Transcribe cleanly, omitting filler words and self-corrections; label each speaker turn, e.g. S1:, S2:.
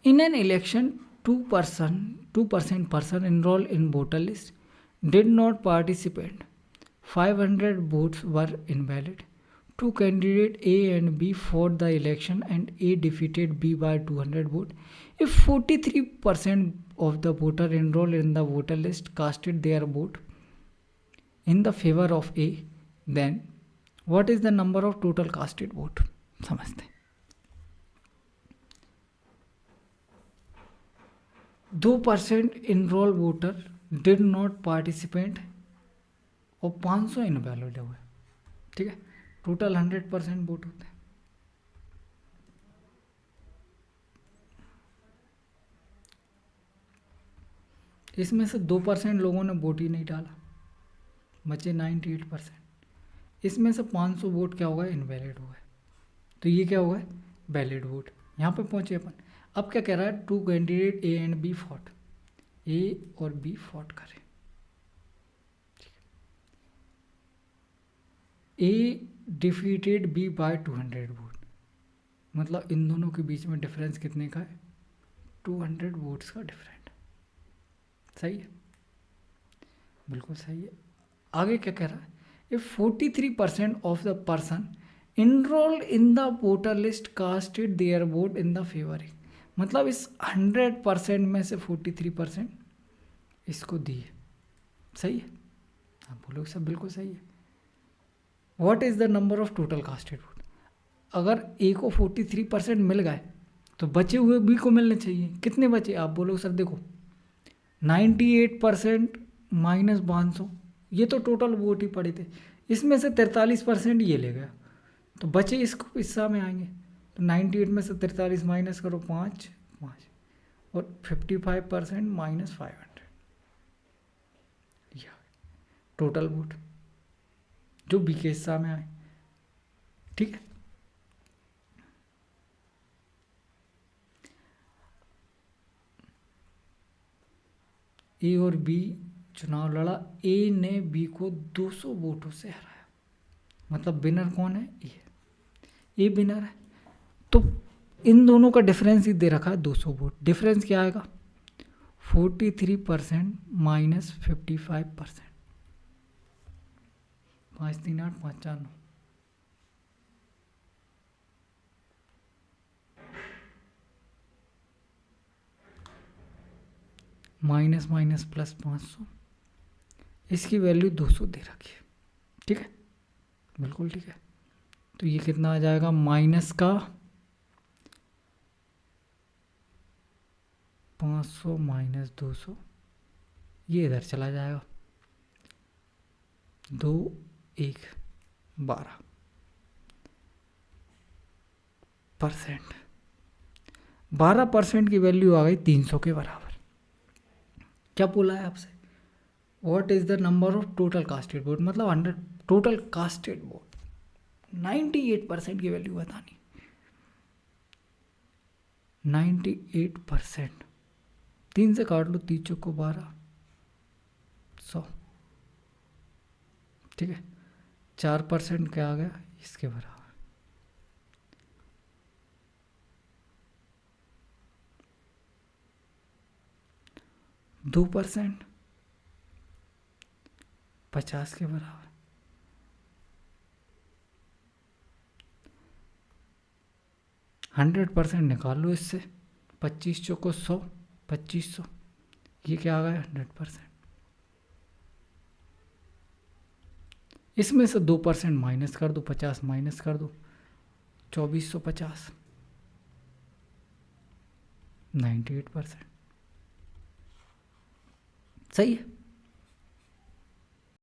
S1: In an election, 2% person enrolled in voter list did not participate. 500 votes were invalid. Two candidates A and B fought the election and A defeated B by 200 votes. If 43% of the voter enrolled in the voter list casted their vote in the favor of A, then what is the number of total casted vote? समझते हैं। 2% enrolled voter did not participate और 500 invalid हुए। ठीक है, total 100% vote होते हैं। इसमें से 2% लोगों ने वोट ही नहीं डाला, बचे 98%। इसमें से 500 वोट क्या होगा, इनवैलिड हुआ है। तो ये क्या होगा, वैलिड वोट। यहाँ पे पहुँचे अपन। अब क्या कह रहा है, 2 candidate A and B fought, A और बी फॉट करें। A defeated B by 200 vote, मतलब इन दोनों के बीच में डिफरेंस कितने का है, 200 वोट्स का डिफरेंट। सही है, बिल्कुल सही है। आगे क्या कह रहा है, if 43% of the person enrolled in the voter list casted their vote in the favoring, मतलब इस 100% में से 43% इसको दिए। सही है, आप बोलो सब बिल्कुल सही है। What is the number of total casted vote, अगर ए को 43% मिल गए तो बचे हुए बी को मिलने चाहिए। कितने बचे, आप बोलो सर देखो 98% माइनस 500, ये तो टोटल वोट ही पड़े थे। इसमें से 43% ये ले गया, तो बचे इसको हिस्सा में आएंगे। तो 98 में से 43 माइनस करो 5 और 55% माइनस 500, यह टोटल वोट जो बी के हिस्सा में आए। ठीक है, ए और बी चुनाव लड़ा, ए ने बी को 200 वोटों से हराया, मतलब विनर कौन है, ए विनर है। तो इन दोनों का डिफरेंस ही दे रखा है 200 वोट। डिफरेंस क्या आएगा, 43% माइनस 55%, 5 3 8 5 4 9, माइनस माइनस प्लस 500, इसकी वैल्यू 200 दे रखी है। ठीक है, बिल्कुल ठीक है। तो ये कितना आ जाएगा, माइनस का 500 माइनस 200, ये इधर चला जाएगा, 2 1 12%। 12% की वैल्यू आ गई 300 के बराबर। क्या बोला है आपसे, what is the number of total casted vote, मतलब 100 टोटल कास्टेड वोट, 98% की वैल्यू बतानी। 98%, 3 से काट लो, 3 चौको 12, 100। ठीक है, 4% क्या आ गया, इसके बराबर। दो 2% 50 के बराबर। 100% निकाल लो इससे, 25 चौको 100, 2500, ये क्या आ गया 100%। इसमें से 2% माइनस कर दो, 50 माइनस कर दो, 2450, 98%। सही है।